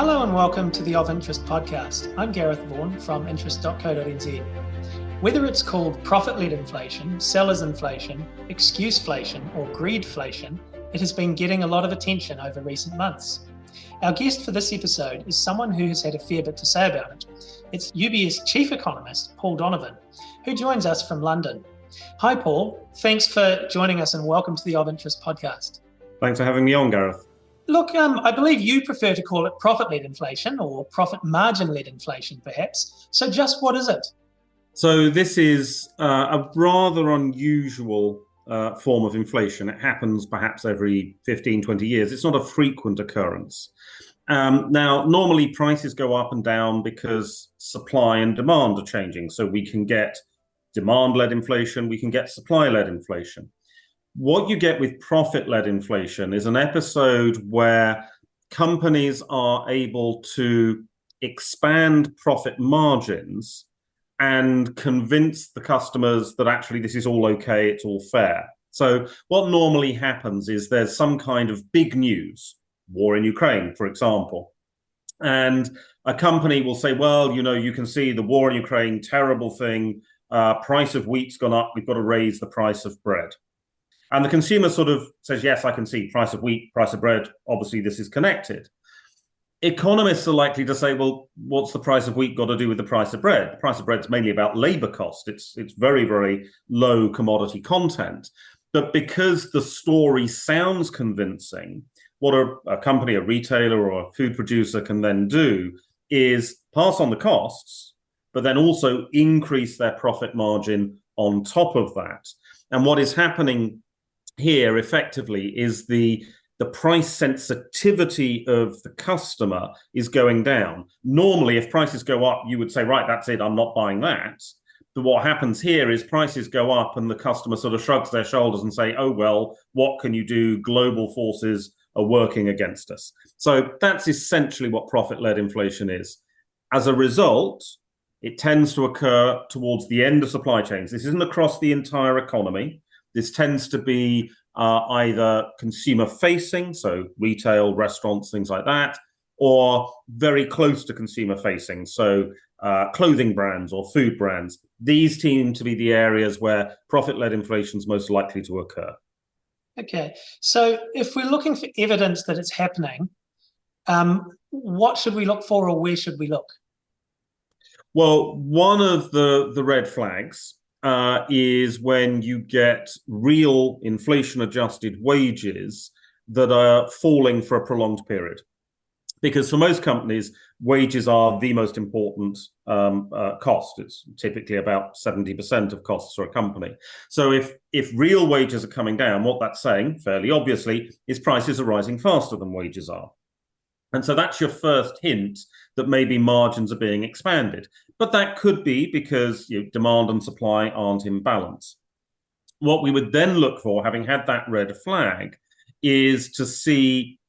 Hello and welcome to the Of Interest podcast. I'm Gareth Vaughan from interest.co.nz. Whether it's called profit-led inflation, seller's inflation, excuseflation, or greedflation, it has been getting a lot of attention over recent months. Our guest for this episode is someone who has had a fair bit to say about it. It's UBS chief economist, Paul Donovan, who joins us from London. Hi, Paul. Thanks for joining us and welcome to the Of Interest podcast. Thanks for having me on, Gareth. Look, I believe you prefer to call it profit-led inflation or profit margin-led inflation, perhaps. So just what is it? So this is a rather unusual form of inflation. It happens perhaps every 15, 20 years. It's not a frequent occurrence. Now, normally prices go up and down because supply and demand are changing. So we can get demand-led inflation, we can get supply-led inflation. What you get with profit-led inflation is an episode where companies are able to expand profit margins and convince the customers that actually this is all okay, it's all fair. So what normally happens is there's some kind of big news, war in Ukraine, for example, and a company will say, well, you can see the war in Ukraine, terrible thing, price of wheat's gone up, we've got to raise the price of bread. And the consumer sort of says, yes, I can see price of wheat, price of bread. Obviously, this is connected. Economists are likely to say, well, what's the price of wheat got to do with the price of bread? The price of bread is mainly about labor cost. It's very, very low commodity content. But because the story sounds convincing, what a company, a retailer or a food producer can then do is pass on the costs, but then also increase their profit margin on top of that. And what is happening here effectively is the price sensitivity of the customer is going down. Normally, if prices go up, you would say, right, that's it, I'm not buying that. But what happens here is prices go up and the customer sort of shrugs their shoulders and say, oh, well, what can you do? Global forces are working against us. So that's essentially what profit-led inflation is. As a result, it tends to occur towards the end of supply chains. This isn't across the entire economy. This tends to be either consumer-facing, so retail, restaurants, things like that, or very close to consumer-facing, so clothing brands or food brands. These seem to be the areas where profit-led inflation is most likely to occur. Okay, so if we're looking for evidence that it's happening, what should we look for or where should we look? Well, one of the red flags is when you get real inflation-adjusted wages that are falling for a prolonged period. Because for most companies, wages are the most important cost. It's typically about 70% of costs for a company. So if real wages are coming down, what that's saying, fairly obviously, is prices are rising faster than wages are. And so that's your first hint that maybe margins are being expanded. But that could be because demand and supply aren't in balance. What we would then look for, having had that red flag, is to see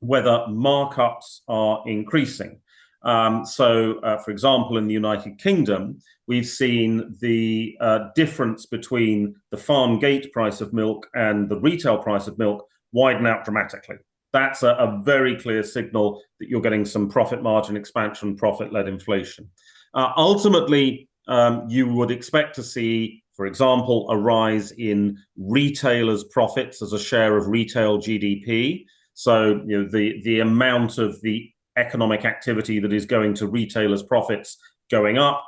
whether markups are increasing. For example, in the United Kingdom, we've seen the difference between the farm gate price of milk and the retail price of milk widen out dramatically. That's a very clear signal that you're getting some profit margin expansion, profit-led inflation. Ultimately, you would expect to see, for example, a rise in retailers' profits as a share of retail GDP. So, the amount of the economic activity that is going to retailers' profits going up.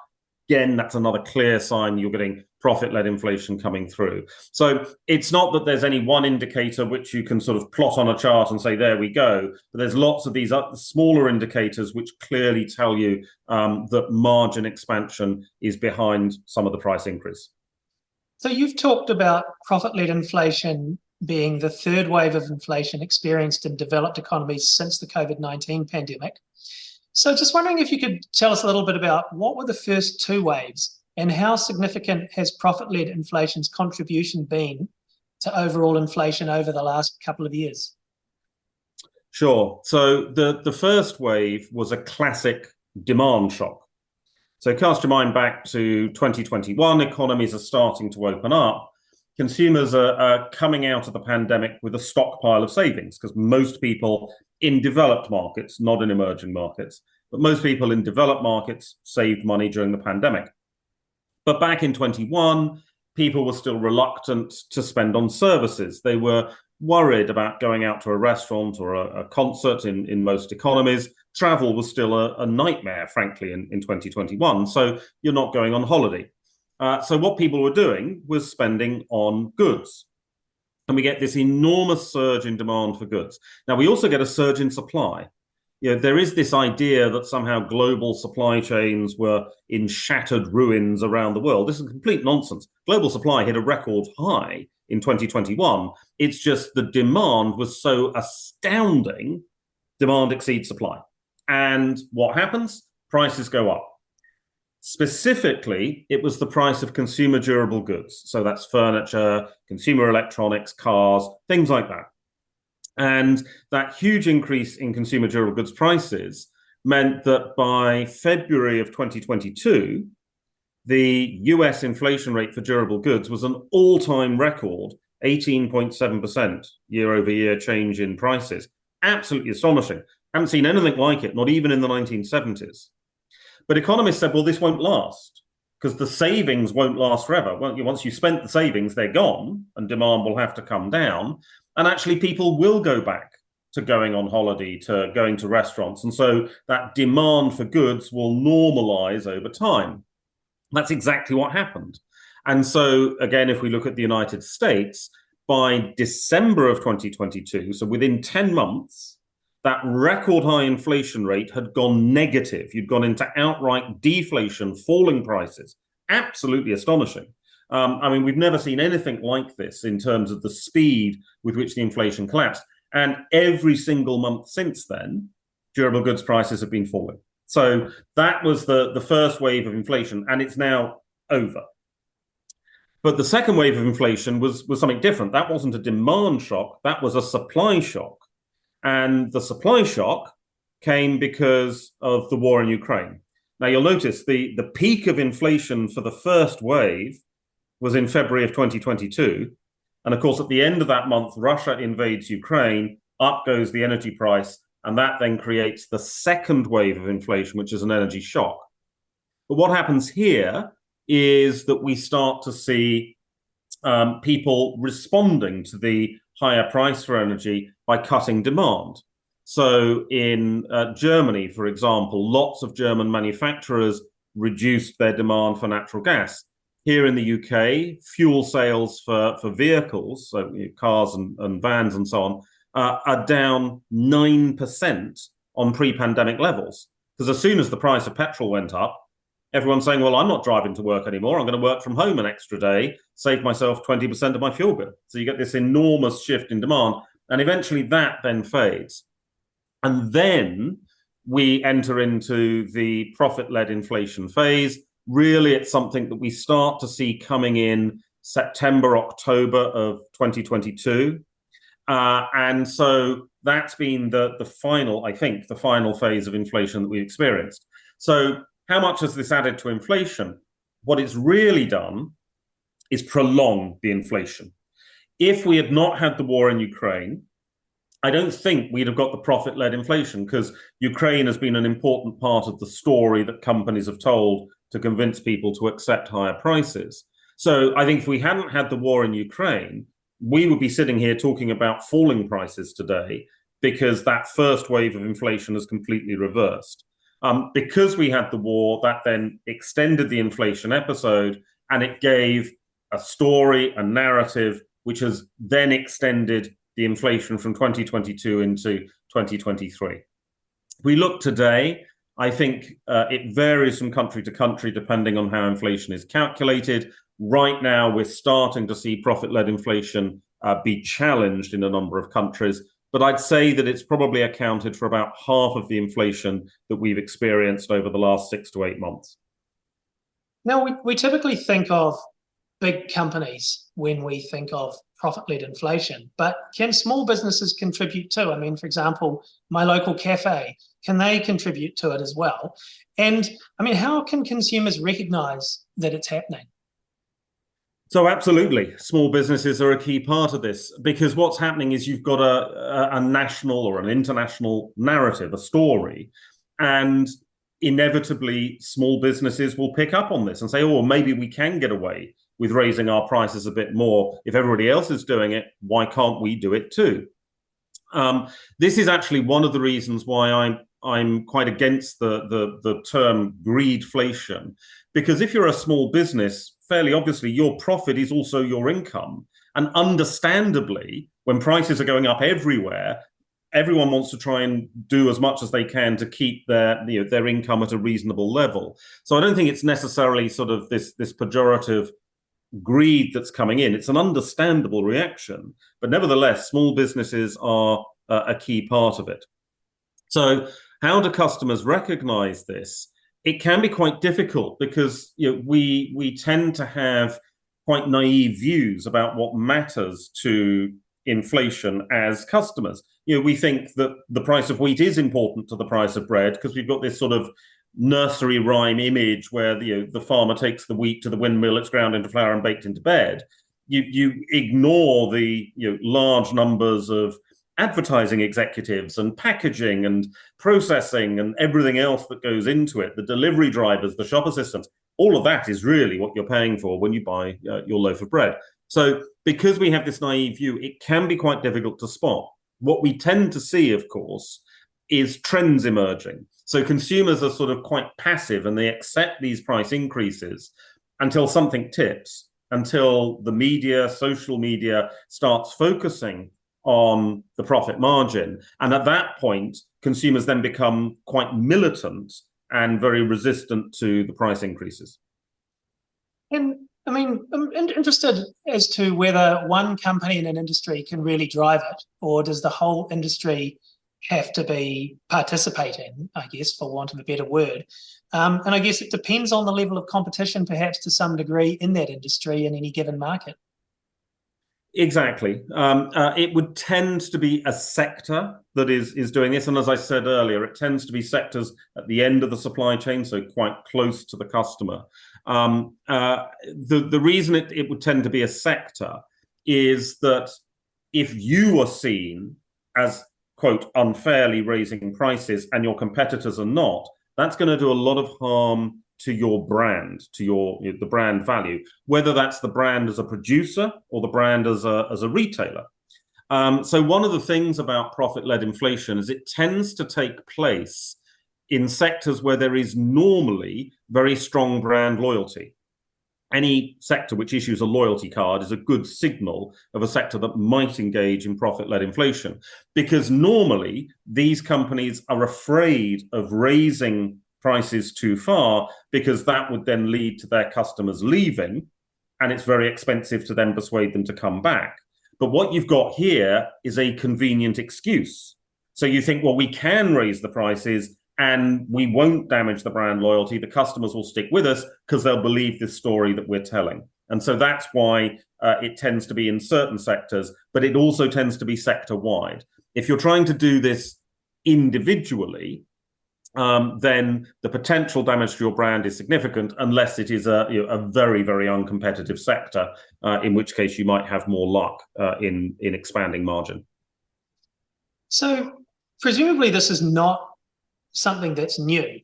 Again, that's another clear sign you're getting profit-led inflation coming through. So it's not that there's any one indicator which you can sort of plot on a chart and say, there we go. But there's lots of these smaller indicators which clearly tell you that margin expansion is behind some of the price increase. So you've talked about profit-led inflation being the third wave of inflation experienced in developed economies since the COVID-19 pandemic. So just wondering if you could tell us a little bit about what were the first two waves and how significant has profit-led inflation's contribution been to overall inflation over the last couple of years? Sure. So the first wave was a classic demand shock. So cast your mind back to 2021, economies are starting to open up. consumers are coming out of the pandemic with a stockpile of savings, because most people in developed markets, not in emerging markets, but most people in developed markets saved money during the pandemic. But back in 21, people were still reluctant to spend on services. They were worried about going out to a restaurant or a concert in most economies. Travel was still a nightmare, frankly, in 2021. So you're not going on holiday. So what people were doing was spending on goods. And we get this enormous surge in demand for goods. Now, we also get a surge in supply. There is this idea that somehow global supply chains were in shattered ruins around the world. This is complete nonsense. Global supply hit a record high in 2021. It's just the demand was so astounding, demand exceeds supply. And what happens? Prices go up. Specifically, it was the price of consumer durable goods. So that's furniture, consumer electronics, cars, things like that. And that huge increase in consumer durable goods prices meant that by February of 2022, the US inflation rate for durable goods was an all-time record, 18.7% year-over-year change in prices. Absolutely astonishing. Haven't seen anything like it, not even in the 1970s. But economists said, well, this won't last because the savings won't last forever. Well, once you spent the savings, they're gone and demand will have to come down. And actually, people will go back to going on holiday, to going to restaurants. And so that demand for goods will normalize over time. That's exactly what happened. And so, again, if we look at the United States, by December of 2022, so within 10 months, that record high inflation rate had gone negative. You'd gone into outright deflation, falling prices. Absolutely astonishing. I mean, we've never seen anything like this in terms of the speed with which the inflation collapsed. And every single month since then, durable goods prices have been falling. So that was the first wave of inflation, and it's now over. But the second wave of inflation was something different. That wasn't a demand shock. That was a supply shock. And the supply shock came because of the war in Ukraine. Now, you'll notice the peak of inflation for the first wave was in February of 2022. And of course, at the end of that month, Russia invades Ukraine, up goes the energy price, and that then creates the second wave of inflation, which is an energy shock. But what happens here is that we start to see people responding to the higher price for energy by cutting demand. So in Germany, for example, lots of German manufacturers reduced their demand for natural gas. Here in the UK, fuel sales for vehicles, so cars and vans and so on, are down 9% on pre-pandemic levels. Because as soon as the price of petrol went up, everyone's saying, well, I'm not driving to work anymore. I'm going to work from home an extra day, save myself 20% of my fuel bill. So you get this enormous shift in demand. And eventually that then fades. And then we enter into the profit-led inflation phase. Really, it's something that we start to see coming in September, October of 2022. And so that's been the final, I think, the final phase of inflation that we experienced. So how much has this added to inflation? What it's really done is prolong the inflation. If we had not had the war in Ukraine, I don't think we'd have got the profit-led inflation, because Ukraine has been an important part of the story that companies have told to convince people to accept higher prices. So I think if we hadn't had the war in Ukraine, we would be sitting here talking about falling prices today, because that first wave of inflation has completely reversed. Because we had the war, that then extended the inflation episode, and it gave a story, a narrative, which has then extended the inflation from 2022 into 2023. We look today, I think it varies from country to country depending on how inflation is calculated. Right now, we're starting to see profit-led inflation be challenged in a number of countries. But I'd say that it's probably accounted for about half of the inflation that we've experienced over the last 6 to 8 months. Now, we typically think of big companies when we think of profit-led inflation, but can small businesses contribute too? I mean, for example, my local cafe, can they contribute to it as well? And I mean, how can consumers recognize that it's happening? So absolutely, small businesses are a key part of this because what's happening is you've got a national or an international narrative, a story, and inevitably small businesses will pick up on this and say, oh, well, maybe we can get away with raising our prices a bit more. If everybody else is doing it, why can't we do it too? This is actually one of the reasons why I'm quite against the term greedflation, because if you're a small business, fairly obviously your profit is also your income, and understandably, when prices are going up everywhere, everyone wants to try and do as much as they can to keep their income at a reasonable level. So I don't think it's necessarily sort of this pejorative greed that's coming in. It's an understandable reaction, but nevertheless, small businesses are a key part of it. So, how do customers recognize this? It can be quite difficult because we tend to have quite naive views about what matters to inflation as customers. We think that the price of wheat is important to the price of bread because we've got this sort of nursery rhyme image where the farmer takes the wheat to the windmill, it's ground into flour and baked into bed. You ignore the large numbers of advertising executives and packaging and processing and everything else that goes into it, the delivery drivers, the shop assistants, all of that is really what you're paying for when you buy your loaf of bread. So because we have this naive view, it can be quite difficult to spot. What we tend to see, of course, is trends emerging. So consumers are sort of quite passive and they accept these price increases until something tips, until the media, social media starts focusing on the profit margin. And at that point, consumers then become quite militant and very resistant to the price increases. And I mean, I'm interested as to whether one company in an industry can really drive it, or does the whole industry have to be participating, I guess, for want of a better word. And I guess it depends on the level of competition, perhaps to some degree, in that industry in any given market. Exactly. It would tend to be a sector that is doing this. And as I said earlier, it tends to be sectors at the end of the supply chain, so quite close to the customer. The reason it would tend to be a sector is that if you are seen as, quote, unfairly raising prices and your competitors are not, that's going to do a lot of harm to your brand, to the brand value, whether that's the brand as a producer or the brand as a retailer. So one of the things about profit-led inflation is it tends to take place in sectors where there is normally very strong brand loyalty. Any sector which issues a loyalty card is a good signal of a sector that might engage in profit-led inflation, because normally these companies are afraid of raising prices too far because that would then lead to their customers leaving, and it's very expensive to then persuade them to come back. But what you've got here is a convenient excuse. So you think, well, we can raise the prices and we won't damage the brand loyalty. The customers will stick with us because they'll believe this story that we're telling. And so that's why it tends to be in certain sectors, but it also tends to be sector-wide. If you're trying to do this individually, then the potential damage to your brand is significant unless it is a very, very uncompetitive sector, in which case you might have more luck in expanding margin. So presumably this is not something that's new.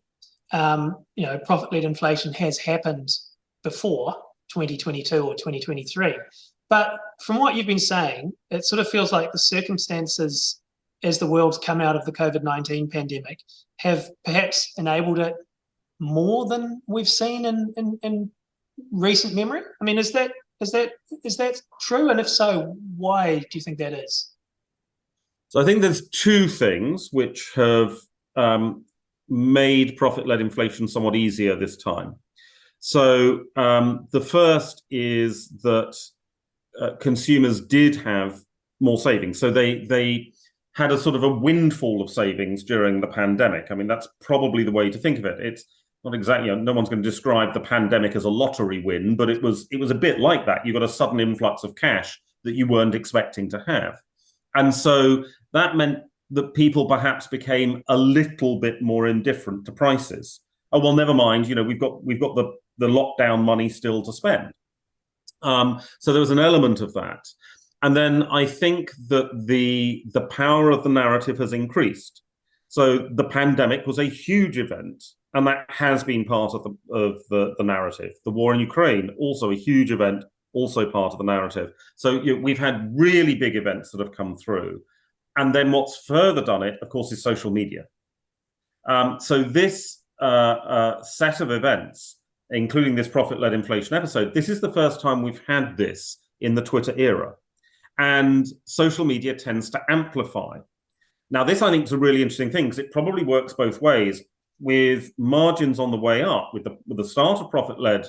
Profit-led inflation has happened before 2022 or 2023. But from what you've been saying, it sort of feels like the circumstances as the world's come out of the COVID-19 pandemic have perhaps enabled it more than we've seen in recent memory. I mean, is that true? And if so, why do you think that is? So I think there's two things which have made profit-led inflation somewhat easier this time. So the first is that consumers did have more savings. So they had a sort of a windfall of savings during the pandemic. I mean, that's probably the way to think of it. It's not exactly, no one's going to describe the pandemic as a lottery win, but it was a bit like that. You got a sudden influx of cash that you weren't expecting to have. And so that meant that people perhaps became a little bit more indifferent to prices. Oh, well, never mind, we've got the lockdown money still to spend. So there was an element of that. And then I think that the power of the narrative has increased. So the pandemic was a huge event, and that has been part of the narrative. The war in Ukraine, also a huge event, also part of the narrative. So we've had really big events that have come through. And then what's further done it, of course, is social media. So this set of events, including this profit-led inflation episode, this is the first time we've had this in the Twitter era. And social media tends to amplify. Now, this I think is a really interesting thing because it probably works both ways. With margins on the way up, with the start of profit-led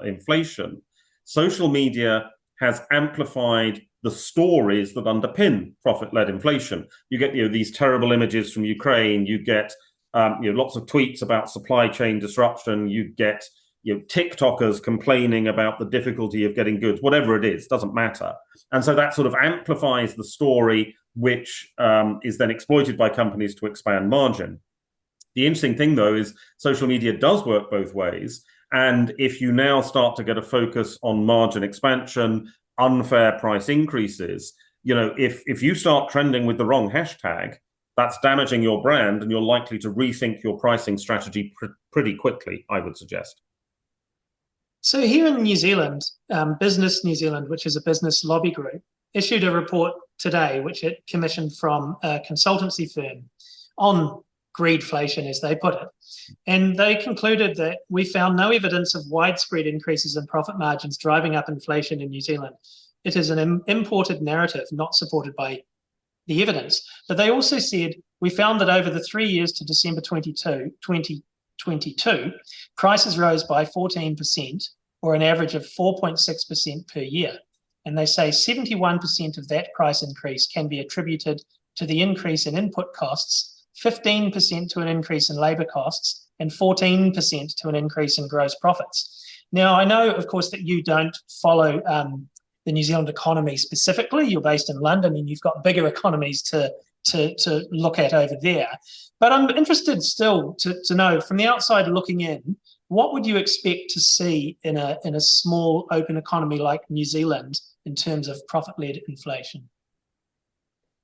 inflation, social media has amplified the stories that underpin profit-led inflation. You get these terrible images from Ukraine. You get lots of tweets about supply chain disruption. You get TikTokers complaining about the difficulty of getting goods, whatever it is, doesn't matter. And so that sort of amplifies the story, which is then exploited by companies to expand margin. The interesting thing, though, is social media does work both ways. And if you now start to get a focus on margin expansion, unfair price increases, if you start trending with the wrong hashtag, that's damaging your brand, and you're likely to rethink your pricing strategy pretty quickly, I would suggest. So here in New Zealand, Business New Zealand, which is a business lobby group, issued a report today, which it commissioned from a consultancy firm on greedflation, as they put it. And they concluded that we found no evidence of widespread increases in profit margins driving up inflation in New Zealand. It is an imported narrative not supported by the evidence. But they also said, we found that over the 3 years to December 2022, prices rose by 14%, or an average of 4.6% per year. And they say 71% of that price increase can be attributed to the increase in input costs, 15% to an increase in labour costs, and 14% to an increase in gross profits. Now, I know, of course, that you don't follow the New Zealand economy specifically. You're based in London and you've got bigger economies to look at over there. But I'm interested still to know, from the outside looking in, what would you expect to see in a small open economy like New Zealand in terms of profit-led inflation?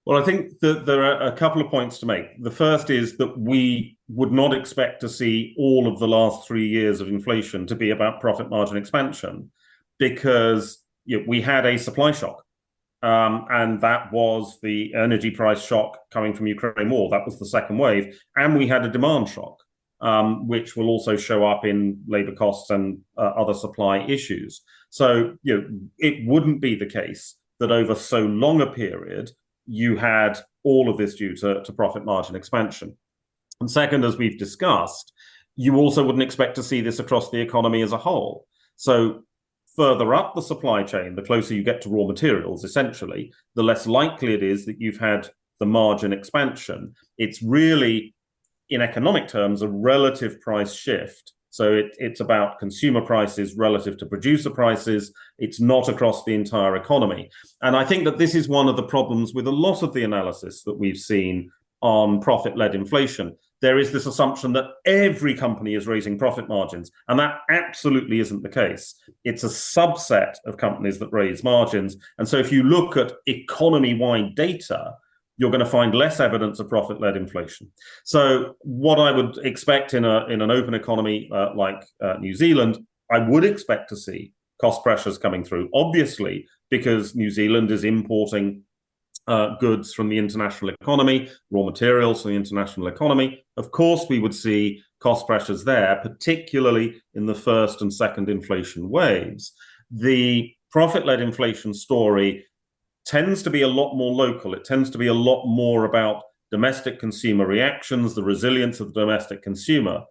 Well, I think that there are a couple of points to make. The first is that we would not expect to see all of the last 3 years of inflation to be about profit margin expansion, because we had a supply shock. And that was the energy price shock coming from Ukraine war. That was the second wave. And we had a demand shock, which will also show up in labor costs and other supply issues. So, it wouldn't be the case that over so long a period, you had all of this due to profit margin expansion. And second, as we've discussed, you also wouldn't expect to see this across the economy as a whole. So further up the supply chain, the closer you get to raw materials, essentially, the less likely it is that you've had the margin expansion. It's really, in economic terms, a relative price shift. So it's about consumer prices relative to producer prices. It's not across the entire economy. And I think that this is one of the problems with a lot of the analysis that we've seen on profit-led inflation. There is this assumption that every company is raising profit margins, and that absolutely isn't the case. It's a subset of companies that raise margins. And so if you look at economy-wide data, you're going to find less evidence of profit-led inflation. So what I would expect in an open economy like New Zealand, I would expect to see cost pressures coming through, obviously, because New Zealand is importing goods from the international economy, raw materials from the international economy. Of course, we would see cost pressures there, particularly in the first and second inflation waves. The profit-led inflation story tends to be a lot more local. It tends to be a lot more about domestic consumer reactions, the resilience of the domestic consumer.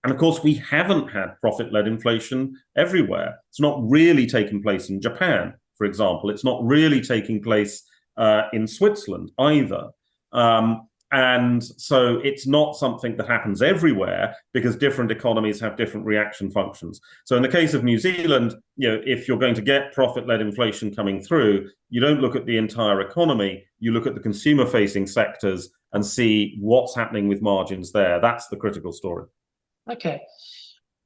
And of course, we haven't had profit-led inflation everywhere. It's not really taking place in Japan, for example. It's not really taking place in Switzerland either. And so it's not something that happens everywhere because different economies have different reaction functions. So in the case of New Zealand, if you're going to get profit-led inflation coming through, you don't look at the entire economy, you look at the consumer-facing sectors and see what's happening with margins there. That's the critical story. Okay.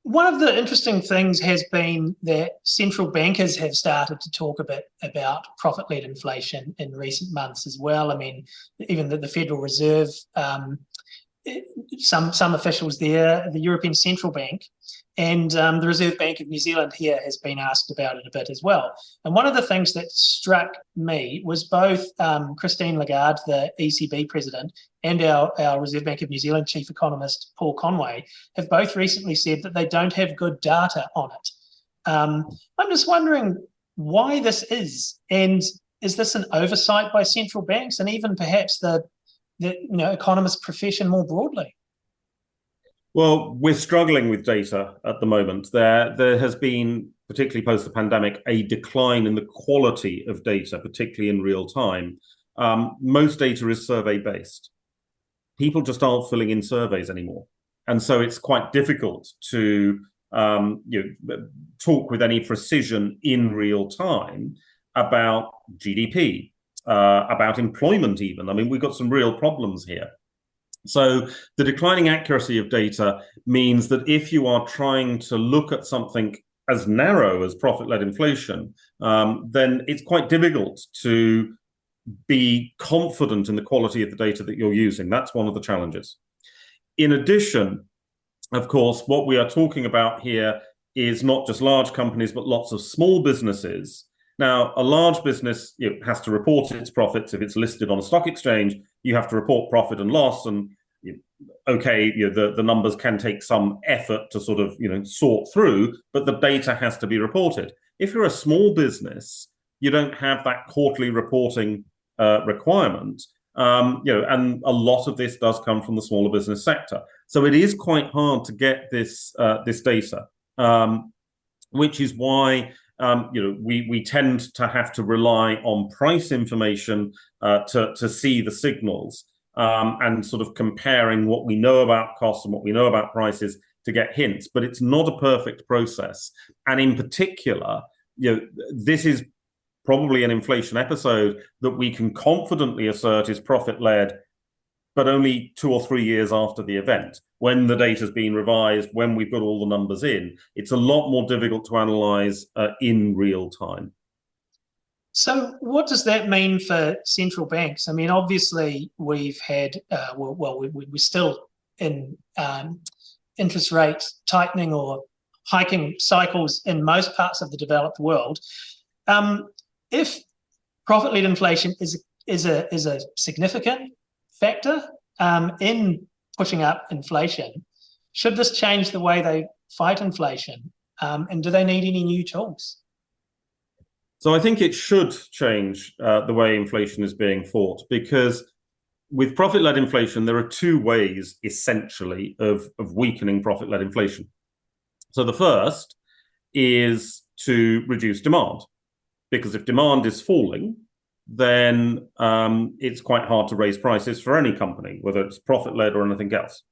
One of the interesting things has been that central bankers have started to talk a bit about profit-led inflation in recent months as well. I mean, even the Federal Reserve, some officials there, the European Central Bank, and the Reserve Bank of New Zealand here has been asked about it a bit as well. And one of the things that struck me was both Christine Lagarde, the ECB president, and our Reserve Bank of New Zealand chief economist, Paul Conway, have both recently said that they don't have good data on it. I'm just wondering why this is, and is this an oversight by central banks and even perhaps the economist profession more broadly? Well, we're struggling with data at the moment. There has been, particularly post the pandemic, a decline in the quality of data, particularly in real time. Most data is survey based. People just aren't filling in surveys anymore, and so it's quite difficult to talk with any precision in real time about GDP, about employment even. I mean, we've got some real problems here. So the declining accuracy of data means that if you are trying to look at something as narrow as profit-led inflation, then it's quite difficult to be confident in the quality of the data that you're using. That's one of the challenges. In addition, of course, what we are talking about here is not just large companies, but lots of small businesses. Now, a large business has to report its profits. If it's listed on a stock exchange, you have to report profit and loss. And the numbers can take some effort to sort of sort through, but the data has to be reported. If you're a small business, you don't have that quarterly reporting requirement. And a lot of this does come from the smaller business sector. So it is quite hard to get this data, which is why we tend to have to rely on price information to see the signals, and sort of comparing what we know about costs and what we know about prices to get hints. But it's not a perfect process. And in particular, this is probably an inflation episode that we can confidently assert is profit-led, but only 2 or 3 years after the event, when the data's been revised, when we've got all the numbers in. It's a lot more difficult to analyze in real time. So what does that mean for central banks? I mean, obviously, we've had, we're still in interest rate tightening or hiking cycles in most parts of the developed world. If profit-led inflation is a significant factor in pushing up inflation, should this change the way they fight inflation? And do they need any new tools? So I think it should change the way inflation is being fought, because with profit-led inflation, there are 2 ways, essentially, of weakening profit-led inflation. So the first is to reduce demand, because if demand is falling, then it's quite hard to raise prices for any company, whether it's profit-led or anything else.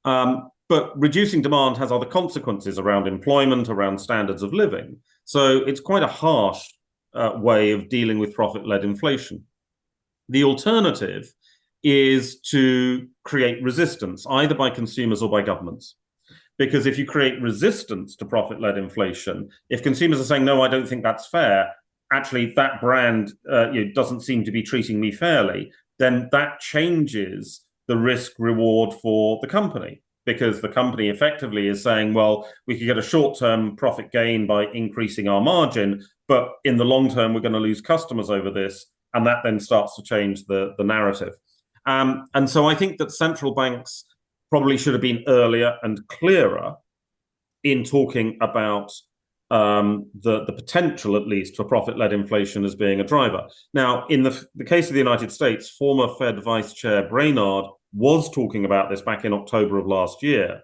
But reducing demand has other consequences around employment, around standards of living. So it's quite a harsh way of dealing with profit-led inflation. The alternative is to create resistance, either by consumers or by governments. Because if you create resistance to profit-led inflation, if consumers are saying, no, I don't think that's fair, actually that brand doesn't seem to be treating me fairly, then that changes the risk reward for the company, because the company effectively is saying, well, we could get a short-term profit gain by increasing our margin, but in the long term, we're going to lose customers over this. And that then starts to change the narrative. And so I think that central banks probably should have been earlier and clearer in talking about the potential, at least, for profit-led inflation as being a driver. Now, in the case of the United States, former Fed Vice Chair Brainard was talking about this back in October of last year.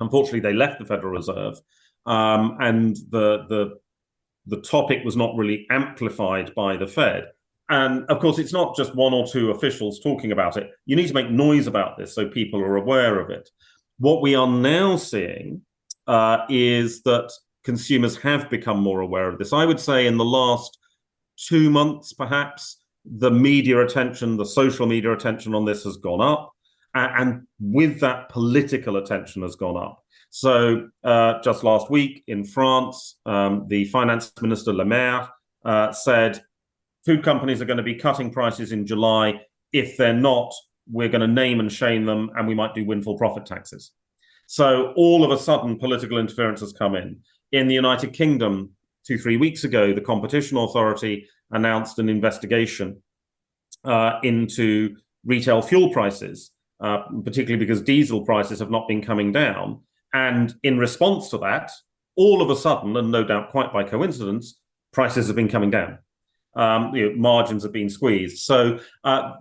Unfortunately, they left the Federal Reserve, and the topic was not really amplified by the Fed. And of course, it's not just 1 or 2 officials talking about it. You need to make noise about this so people are aware of it. What we are now seeing is that consumers have become more aware of this. I would say in the last 2 months, perhaps, the media attention, the social media attention on this has gone up. And with that, political attention has gone up. So just last week in France, the finance minister Le Maire said food companies are going to be cutting prices in July. If they're not, we're going to name and shame them, and we might do windfall profit taxes. So all of a sudden, political interference has come in. In the United Kingdom, 2-3 weeks ago, the Competition Authority announced an investigation into retail fuel prices, particularly because diesel prices have not been coming down. And in response to that, all of a sudden, and no doubt quite by coincidence, prices have been coming down. Margins have been squeezed. So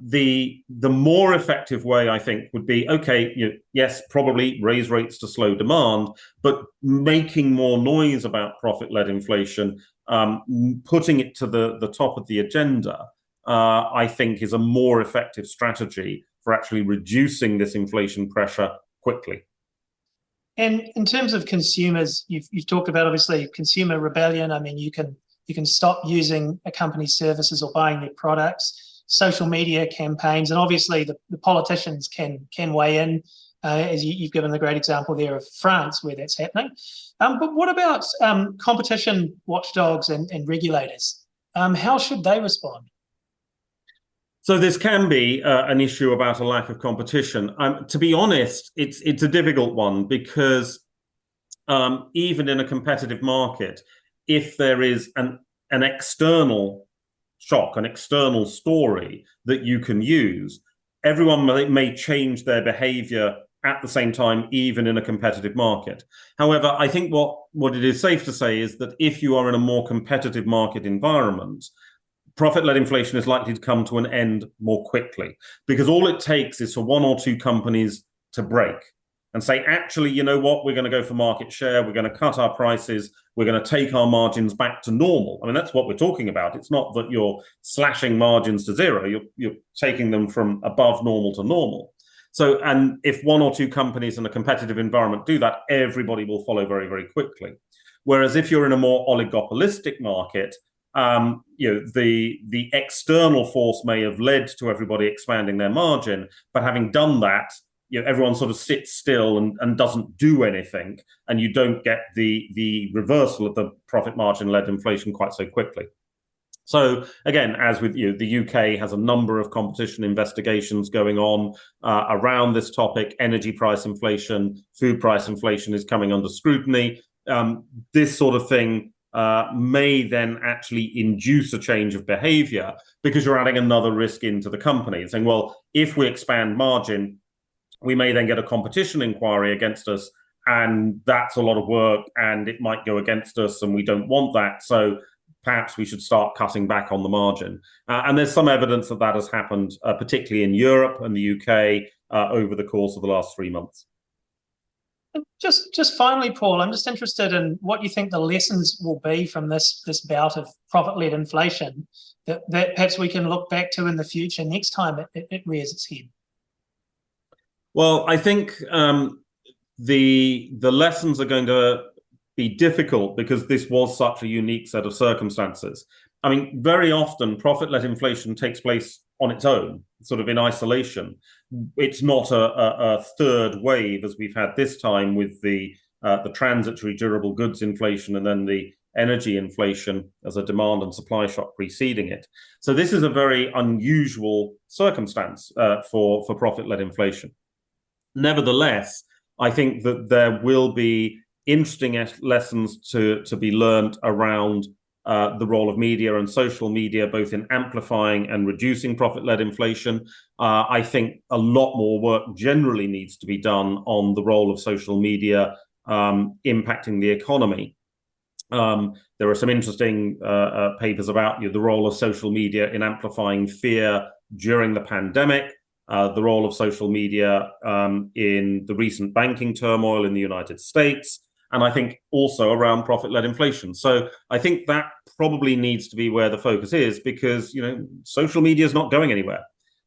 the more effective way, I think, would be, okay, yes, probably raise rates to slow demand, but making more noise about profit-led inflation, putting it to the top of the agenda, I think is a more effective strategy for actually reducing this inflation pressure quickly. And in terms of consumers, you've talked about, obviously, consumer rebellion. I mean, you can stop using a company's services or buying their products, social media campaigns, and obviously the politicians can weigh in, as you've given the great example there of France where that's happening. But what about competition watchdogs and regulators? How should they respond? So this can be an issue about a lack of competition. To be honest, it's a difficult one because even in a competitive market, if there is an external shock, an external story that you can use, everyone may change their behavior at the same time, even in a competitive market. However, I think what it is safe to say is that if you are in a more competitive market environment, profit-led inflation is likely to come to an end more quickly, because all it takes is for one or two companies to break and say, actually, you know what, we're going to go for market share, we're going to cut our prices, we're going to take our margins back to normal. I mean, that's what we're talking about. It's not that you're slashing margins to zero, you're taking them from above normal to normal. So, and if one or two companies in a competitive environment do that, everybody will follow very, very quickly. Whereas if you're in a more oligopolistic market, the external force may have led to everybody expanding their margin, but having done that, everyone sort of sits still and doesn't do anything, and you don't get the reversal of the profit margin-led inflation quite so quickly. So again, as with the UK has a number of competition investigations going on around this topic. Energy price inflation, food price inflation is coming under scrutiny. This sort of thing may then actually induce a change of behavior, because you're adding another risk into the company and saying, well, if we expand margin, we may then get a competition inquiry against us, and that's a lot of work and it might go against us, and we don't want that. So perhaps we should start cutting back on the margin. And there's some evidence that has happened, particularly in Europe and the UK, over the course of the last 3 months. Just finally, Paul, I'm just interested in what you think the lessons will be from this bout of profit-led inflation that perhaps we can look back to in the future next time it rears its head. Well, I think the lessons are going to be difficult because this was such a unique set of circumstances. I mean, very often profit-led inflation takes place on its own, sort of in isolation. It's not a third wave as we've had this time with the transitory durable goods inflation and then the energy inflation as a demand and supply shock preceding it. So this is a very unusual circumstance for profit-led inflation. Nevertheless, I think that there will be interesting lessons to be learned around the role of media and social media, both in amplifying and reducing profit-led inflation. I think a lot more work generally needs to be done on the role of social media impacting the economy. There are some interesting papers about the role of social media in amplifying fear during the pandemic, the role of social media in the recent banking turmoil in the United States, and I think also around profit-led inflation. So I think that probably needs to be where the focus is, because social media is not going anywhere.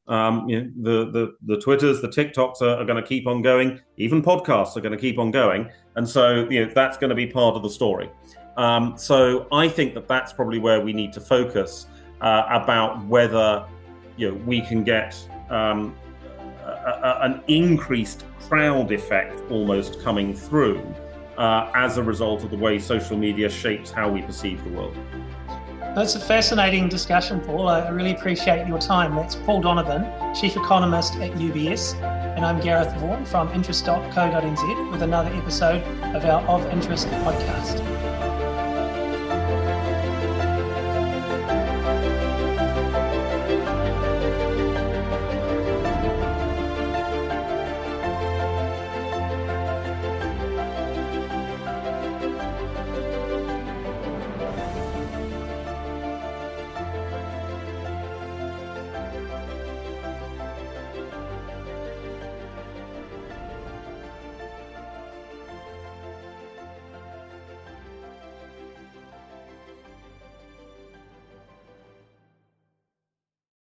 The Twitters, the TikToks are going to keep on going. Even podcasts are going to keep on going, and so that's going to be part of the story. So I think that's probably where we need to focus about whether we can get an increased crowd effect almost coming through as a result of the way social media shapes how we perceive the world. That's a fascinating discussion, Paul. I really appreciate your time. That's Paul Donovan, Chief Economist at UBS, and I'm Gareth Vaughan from interest.co.nz with another episode of our Of Interest podcast.